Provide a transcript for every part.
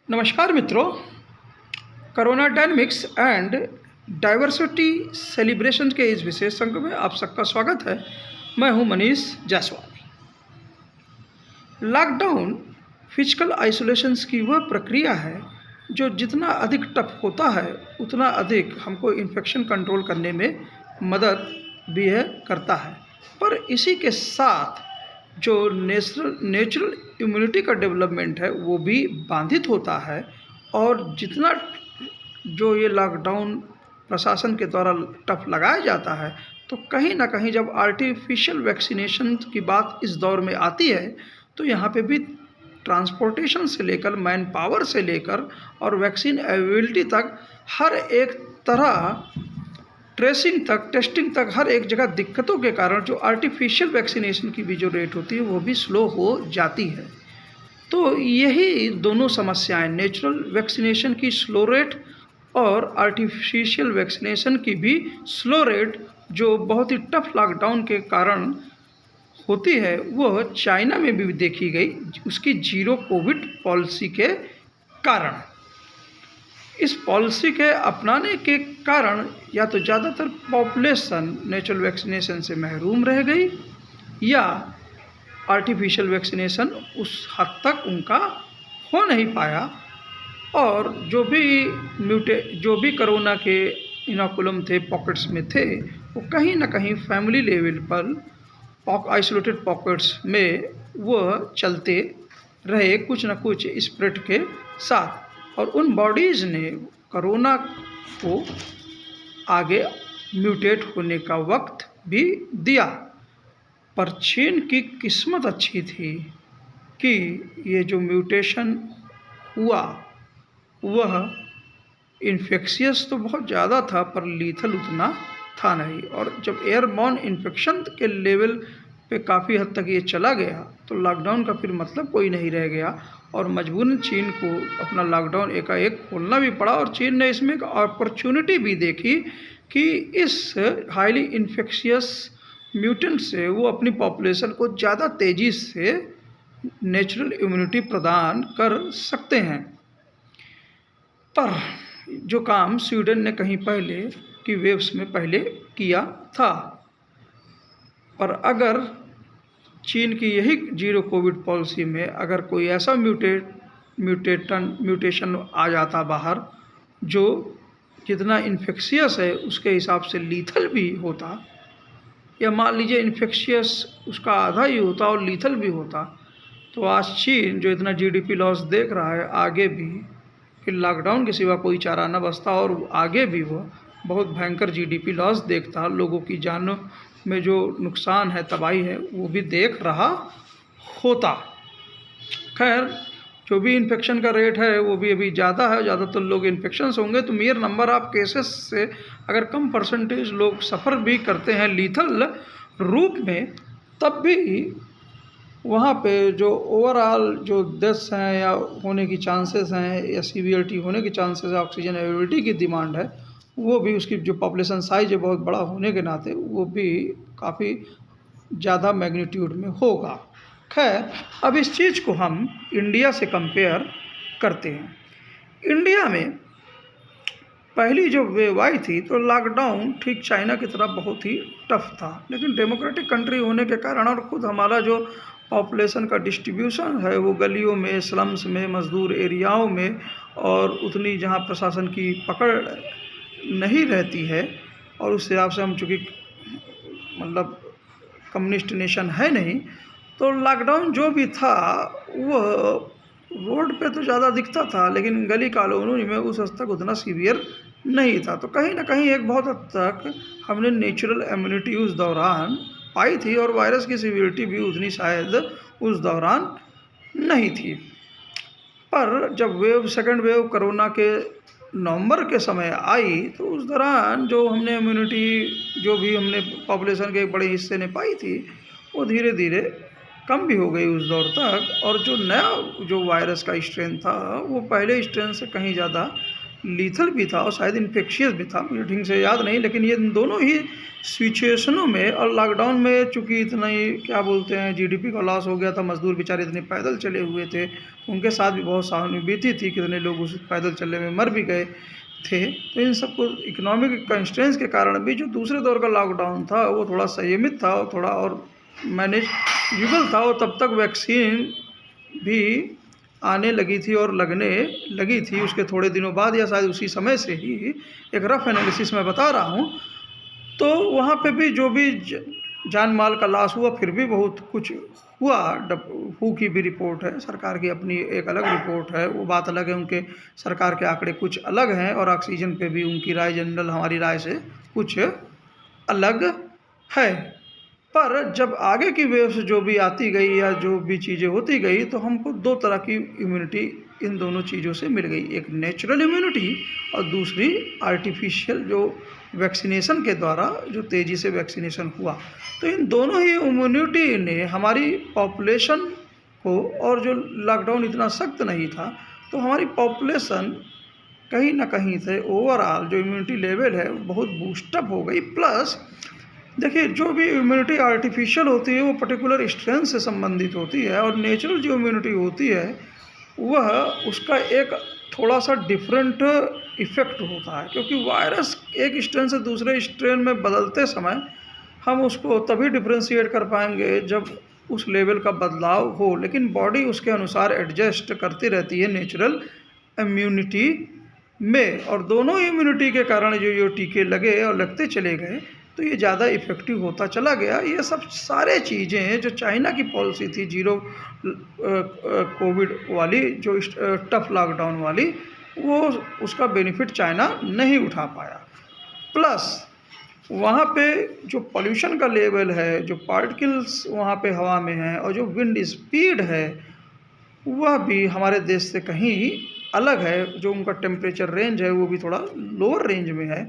नमस्कार मित्रों। Corona dynamics and diversity celebration के इस विशेष अंक में आप सबका स्वागत है। मैं हूं Manish Jaiswal. Lockdown physical isolations की वह प्रक्रिया है जो जितना अधिक टफ होता है उतना अधिक हमको इन्फेक्शन कंट्रोल करने में मदद भी करता है। पर इसी के साथ जो नेचुरल इम्यूनिटी का डेवलपमेंट है वो भी बाधित होता है। और जितना जो ये लॉकडाउन प्रशासन के द्वारा टफ लगाया जाता है, तो कहीं ना कहीं जब आर्टिफिशियल वैक्सीनेशन की बात इस दौर में आती है तो यहाँ पे भी ट्रांसपोर्टेशन से लेकर मैन पावर से लेकर और वैक्सीन अवेलेबिलिटी तक हर एक तरह, ट्रेसिंग तक, टेस्टिंग तक, हर एक जगह दिक्कतों के कारण जो आर्टिफिशियल वैक्सीनेशन की भी जो रेट होती है वो भी स्लो हो जाती है। तो यही दोनों समस्याएं, नेचुरल वैक्सीनेशन की स्लो रेट और आर्टिफिशियल वैक्सीनेशन की भी स्लो रेट, जो बहुत ही टफ लॉकडाउन के कारण होती है, वह चाइना में भी देखी गई उसकी जीरो कोविड पॉलिसी के कारण। इस पॉलिसी के अपनाने के कारण या तो ज़्यादातर पॉपुलेशन नेचुरल वैक्सीनेशन से महरूम रह गई या आर्टिफिशियल वैक्सीनेशन उस हद तक उनका हो नहीं पाया। और जो भी कोरोना के इनोकुलम थे, पॉकेट्स में थे, वो कहीं ना कहीं फैमिली लेवल पर आइसोलेटेड पॉकेट्स में वह चलते रहे कुछ न कुछ स्प्रेड के साथ। और उन बॉडीज़ ने कोरोना को आगे म्यूटेट होने का वक्त भी दिया। पर चीन की किस्मत अच्छी थी कि ये जो म्यूटेशन हुआ वह इन्फेक्शियस तो बहुत ज़्यादा था पर लीथल उतना था नहीं। और जब एयरबॉर्न इन्फेक्शन के लेवल पे काफ़ी हद तक ये चला गया तो लॉकडाउन का फिर मतलब कोई नहीं रह गया और मजबूरन चीन को अपना लॉकडाउन एकाएक खोलना भी पड़ा। और चीन ने इसमें एक अपॉर्चुनिटी भी देखी कि इस हाईली इन्फेक्शियस म्यूटेंट से वो अपनी पॉपुलेशन को ज़्यादा तेज़ी से नेचुरल इम्यूनिटी प्रदान कर सकते हैं। पर जो काम स्वीडन ने कहीं पहले की वेव्स में पहले किया था, पर अगर चीन की यही जीरो कोविड पॉलिसी में अगर कोई ऐसा म्यूटेशन आ जाता बाहर जो जितना इन्फेक्शियस है उसके हिसाब से लीथल भी होता, या मान लीजिए इन्फेक्शियस उसका आधा ही होता और लीथल भी होता, तो आज चीन जो इतना जीडीपी लॉस देख रहा है, आगे भी फिर लॉकडाउन के सिवा कोई चारा न बचता और आगे भी वह बहुत भयंकर जीडीपी लॉस देखता, लोगों की जानों में जो नुकसान है, तबाही है, वो भी देख रहा होता। खैर, जो भी इन्फेक्शन का रेट है वो भी अभी ज़्यादा है, ज़्यादातर लोग इन्फेक्शन होंगे तो मेयर नंबर ऑफ केसेस से अगर कम परसेंटेज लोग सफ़र भी करते हैं लीथल रूप में, तब भी वहाँ पे जो ओवरऑल जो डेथ्स हैं या होने की चांसेस हैं या सीवियरिटी होने की चांसेस है, ऑक्सीजन अवेलेबिलिटी की डिमांड है, वो भी उसकी जो पॉपुलेशन साइज है बहुत बड़ा होने के नाते वो भी काफ़ी ज़्यादा मैग्नीट्यूड में होगा। खैर, अब इस चीज़ को हम इंडिया से कंपेयर करते हैं। इंडिया में पहली जो वेव आई थी तो लॉकडाउन ठीक चाइना की तरह बहुत ही टफ था, लेकिन डेमोक्रेटिक कंट्री होने के कारण और ख़ुद हमारा जो पॉपुलेशन का डिस्ट्रीब्यूशन है वो गलियों में, स्लम्स में, मज़दूर एरियाओं में और उतनी जहाँ प्रशासन की पकड़ नहीं रहती है, और उस हिसाब से हम चूँकि मतलब कम्युनिस्ट नेशन है नहीं, तो लॉकडाउन जो भी था वह रोड पे तो ज़्यादा दिखता था लेकिन गली कॉलोनी में उस हद तक उतना सीवियर नहीं था। तो कहीं ना कहीं एक बहुत हद तक हमने नेचुरल इम्यूनिटी उस दौरान पाई थी और वायरस की सीवियरिटी भी उतनी शायद उस दौरान नहीं थी। पर जब सेकेंड वेव कोरोना के नवंबर के समय आई तो उस दौरान जो हमने इम्यूनिटी जो भी हमने पॉपुलेशन के एक बड़े हिस्से ने पाई थी वो धीरे धीरे कम भी हो गई उस दौर तक। और जो नया जो वायरस का स्ट्रेन था वो पहले स्ट्रेन से कहीं ज़्यादा लीथल भी था और शायद इन्फेक्शियस भी था, मुझे ठीक से याद नहीं, लेकिन ये इन दोनों ही सिचुएशनों में और लॉकडाउन में चूँकि इतना ही क्या बोलते हैं जीडीपी का लॉस हो गया था, मज़दूर बेचारे इतने पैदल चले हुए थे, उनके साथ भी बहुत सहानुभूति थी, कितने लोग उस पैदल चलने में मर भी गए थे। तो इन सबको इकोनॉमिक कंस्ट्रेंट्स के कारण भी जो दूसरे दौर का लॉकडाउन था वो थोड़ा संयमित था और थोड़ा और मैनेजेबल था, और तब तक वैक्सीन भी आने लगी थी और लगने लगी थी उसके थोड़े दिनों बाद या शायद उसी समय से ही। एक रफ एनालिसिस मैं बता रहा हूँ। तो वहाँ पे भी जो भी जान माल का लॉस हुआ, फिर भी बहुत कुछ हुआ। हू की भी रिपोर्ट है, सरकार की अपनी एक अलग रिपोर्ट है, वो बात अलग है, उनके सरकार के आंकड़े कुछ अलग हैं, और ऑक्सीजन पे भी उनकी राय जनरल हमारी राय से कुछ अलग है। पर जब आगे की वेव्स जो भी आती गई या जो भी चीज़ें होती गई, तो हमको दो तरह की इम्यूनिटी इन दोनों चीज़ों से मिल गई, एक नेचुरल इम्यूनिटी और दूसरी आर्टिफिशियल जो वैक्सीनेशन के द्वारा जो तेज़ी से वैक्सीनेशन हुआ। तो इन दोनों ही इम्यूनिटी ने हमारी पॉपुलेशन को, और जो लॉकडाउन इतना सख्त नहीं था तो हमारी पॉपुलेशन कहीं ना कहीं से ओवरऑल जो इम्यूनिटी लेवल है बहुत बूस्टअप हो गई। प्लस देखिए, जो भी इम्यूनिटी आर्टिफिशियल होती है वो पर्टिकुलर स्ट्रेन से संबंधित होती है, और नेचुरल जो इम्यूनिटी होती है वह उसका एक थोड़ा सा डिफरेंट इफ़ेक्ट होता है, क्योंकि वायरस एक स्ट्रेन से दूसरे स्ट्रेन में बदलते समय हम उसको तभी डिफ्रेंशिएट कर पाएंगे जब उस लेवल का बदलाव हो, लेकिन बॉडी उसके अनुसार एडजस्ट करती रहती है नेचुरल इम्यूनिटी में। और दोनों इम्यूनिटी के कारण जो टीके लगे और लगते चले गए, तो ये ज़्यादा इफ़ेक्टिव होता चला गया। ये सब सारे चीज़ें जो चाइना की पॉलिसी थी जीरो कोविड वाली, जो टफ लॉकडाउन वाली, वो उसका बेनिफिट चाइना नहीं उठा पाया। प्लस वहाँ पे जो पोल्यूशन का लेवल है, जो पार्टिकल्स वहाँ पे हवा में हैं, और जो विंड स्पीड है वह भी हमारे देश से कहीं अलग है। जो उनका टेम्परेचर रेंज है वो भी थोड़ा लोअर रेंज में है।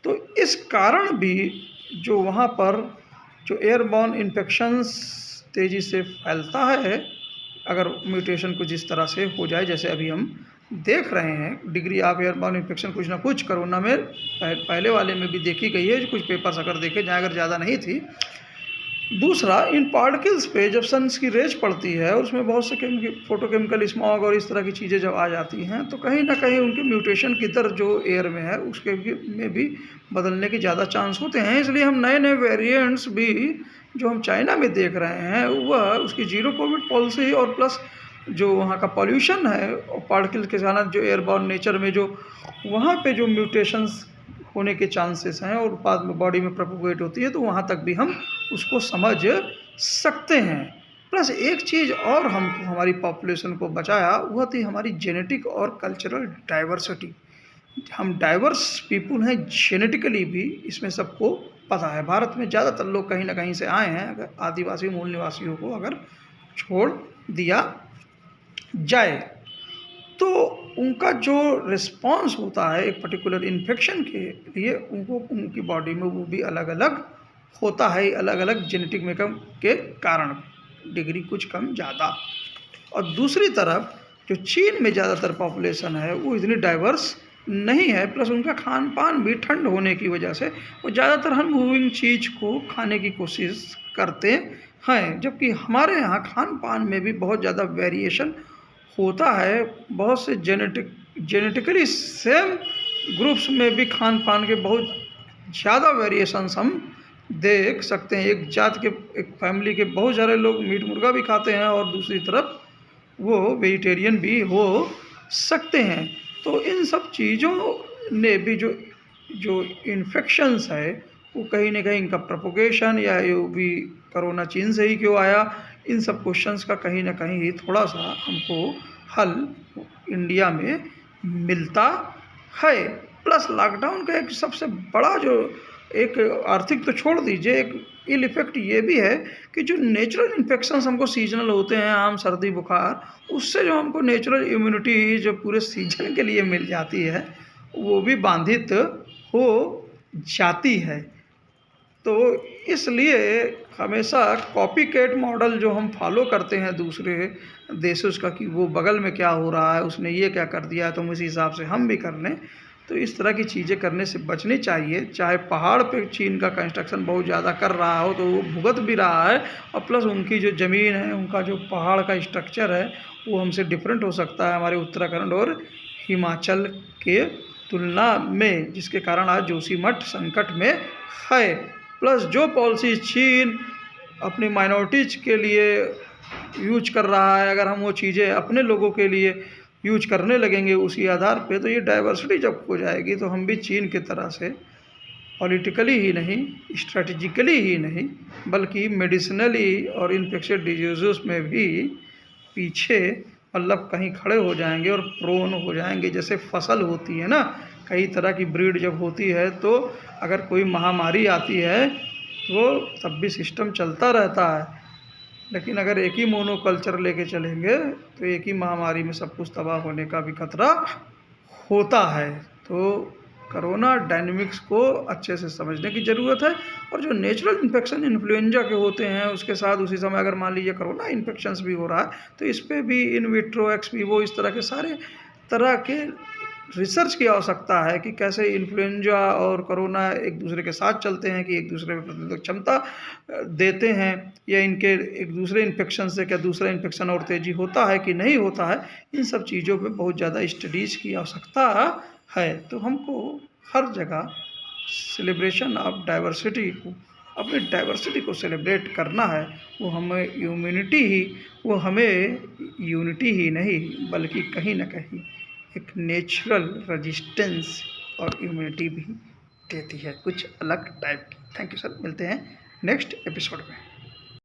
तो इस कारण भी जो वहाँ पर जो एयरबॉर्न इन्फेक्शंस तेज़ी से फैलता है, अगर म्यूटेशन कुछ इस तरह से हो जाए जैसे अभी हम देख रहे हैं, डिग्री ऑफ एयरबॉर्न इन्फेक्शन कुछ ना कुछ कोरोना में पहले वाले में भी देखी गई है, कुछ पेपर्स अगर देखे जाए, अगर ज़्यादा नहीं थी। दूसरा, इन पार्टिकल्स पे जब सन्स की रेज पड़ती है और उसमें बहुत से फोटोकेमिकल स्मॉग और इस तरह की चीज़ें जब आ जाती हैं, तो कहीं ना कहीं उनके म्यूटेशन की दर जो एयर में है उसके में भी बदलने के ज़्यादा चांस होते हैं। इसलिए हम नए नए वेरिएंट्स भी जो हम चाइना में देख रहे हैं वह उसकी जीरो कोविड पॉलिसी और प्लस जो वहाँ का पॉल्यूशन है और पार्टिकल के कारण जो एयरबॉर्न नेचर में जो वहाँ पे जो म्यूटेशंस होने के चांसेस हैं और बाद में बॉडी में प्रोपोगेट होती है, तो वहाँ तक भी हम उसको समझ सकते हैं। प्लस एक चीज़ और हमको हमारी पॉपुलेशन को बचाया, वह थी हमारी जेनेटिक और कल्चरल डाइवर्सिटी। हम डाइवर्स पीपुल हैं जेनेटिकली भी, इसमें सबको पता है। भारत में ज़्यादातर लोग कहीं ना कहीं से आए हैं, अगर आदिवासी मूल निवासियों को अगर छोड़ दिया जाए, तो उनका जो रिस्पांस होता है एक पर्टिकुलर इन्फेक्शन के लिए, उनको उनकी बॉडी में वो भी अलग अलग होता है, अलग अलग जेनेटिक मेकअप के कारण, डिग्री कुछ कम ज़्यादा। और दूसरी तरफ जो चीन में ज़्यादातर पॉपुलेशन है वो इतनी डाइवर्स नहीं है, प्लस उनका खान पान भी ठंड होने की वजह से वो ज़्यादातर अनमूविंग चीज़ को खाने की कोशिश करते हैं, जबकि हमारे यहाँ खान पान में भी बहुत ज़्यादा वेरिएशन होता है। बहुत से जेनेटिकली सेम ग्रुप्स में भी खान पान के बहुत ज़्यादा वेरिएशंस हम देख सकते हैं। एक जात के, एक फैमिली के बहुत सारे लोग मीट मुर्गा भी खाते हैं और दूसरी तरफ वो वेजिटेरियन भी हो सकते हैं। तो इन सब चीज़ों ने भी जो इन्फेक्शंस है वो कहीं ना कहीं इनका प्रोपोगेशन, या ये भी कोरोना चीन से ही क्यों आया, इन सब क्वेश्चंस का कहीं ना कहीं थोड़ा सा हमको हल इंडिया में मिलता है। प्लस लॉकडाउन का एक सबसे बड़ा जो एक आर्थिक तो छोड़ दीजिए, एक इल इफ़ेक्ट ये भी है कि जो नेचुरल इन्फेक्शंस हमको सीजनल होते हैं, आम सर्दी बुखार, उससे जो हमको नेचुरल इम्यूनिटी जो पूरे सीजन के लिए मिल जाती है वो भी बाधित हो जाती है। तो इसलिए हमेशा कॉपी कैट मॉडल जो हम फॉलो करते हैं दूसरे देशों का, कि वो बगल में क्या हो रहा है, उसने ये क्या कर दिया तो उसी हिसाब से हम भी कर लें, तो इस तरह की चीज़ें करने से बचनी चाहिए। चाहे पहाड़ पे चीन का कंस्ट्रक्शन बहुत ज़्यादा कर रहा हो तो वो भुगत भी रहा है, और प्लस उनकी जो ज़मीन है, उनका जो पहाड़ का स्ट्रक्चर है वो हमसे डिफरेंट हो सकता है, हमारे उत्तराखंड और हिमाचल के तुलना में, जिसके कारण आज जोशीमठ संकट में है। प्लस जो पॉलिसी चीन अपनी माइनॉरिटीज़ के लिए यूज कर रहा है, अगर हम वो चीज़ें अपने लोगों के लिए यूज करने लगेंगे उसी आधार पे, तो ये डाइवर्सिटी जब हो जाएगी तो हम भी चीन की तरह से पॉलिटिकली ही नहीं, स्ट्रेटजिकली ही नहीं, बल्कि मेडिसिनली और इन्फेक्शियस डिजीज़ में भी पीछे मतलब कहीं खड़े हो जाएंगे और प्रोन हो जाएंगे। जैसे फसल होती है ना, कई तरह की ब्रीड जब होती है तो अगर कोई महामारी आती है तो तब भी सिस्टम चलता रहता है, लेकिन अगर एक ही मोनोकल्चर लेके चलेंगे तो एक ही महामारी में सब कुछ तबाह होने का भी खतरा होता है। तो कोरोना डायनेमिक्स को अच्छे से समझने की ज़रूरत है, और जो नेचुरल इन्फेक्शन इन्फ्लुएंजा के होते हैं उसके साथ उसी समय अगर मान लीजिए कोरोना इन्फेक्शंस भी हो रहा है तो इस पर भी इन विट्रो एक्स वीवो इस तरह के सारे तरह के रिसर्च की आवश्यकता है कि कैसे इन्फ्लुएंजा और कोरोना एक दूसरे के साथ चलते हैं, कि एक दूसरे में प्रतिरोधक क्षमता देते हैं, या इनके एक दूसरे इन्फेक्शन से क्या दूसरा इन्फेक्शन और तेज़ी होता है कि नहीं होता है। इन सब चीज़ों पे बहुत ज़्यादा स्टडीज़ की आवश्यकता है। तो हमको हर जगह सेलिब्रेशन ऑफ डाइवर्सिटी को, अपनी डाइवर्सिटी को सेलिब्रेट करना है। वो हमें यूनिटी ही नहीं बल्कि कहीं ना कहीं एक नेचुरल रेजिस्टेंस और इम्यूनिटी भी देती है, कुछ अलग टाइप की। थैंक यू सर, मिलते हैं नेक्स्ट एपिसोड में।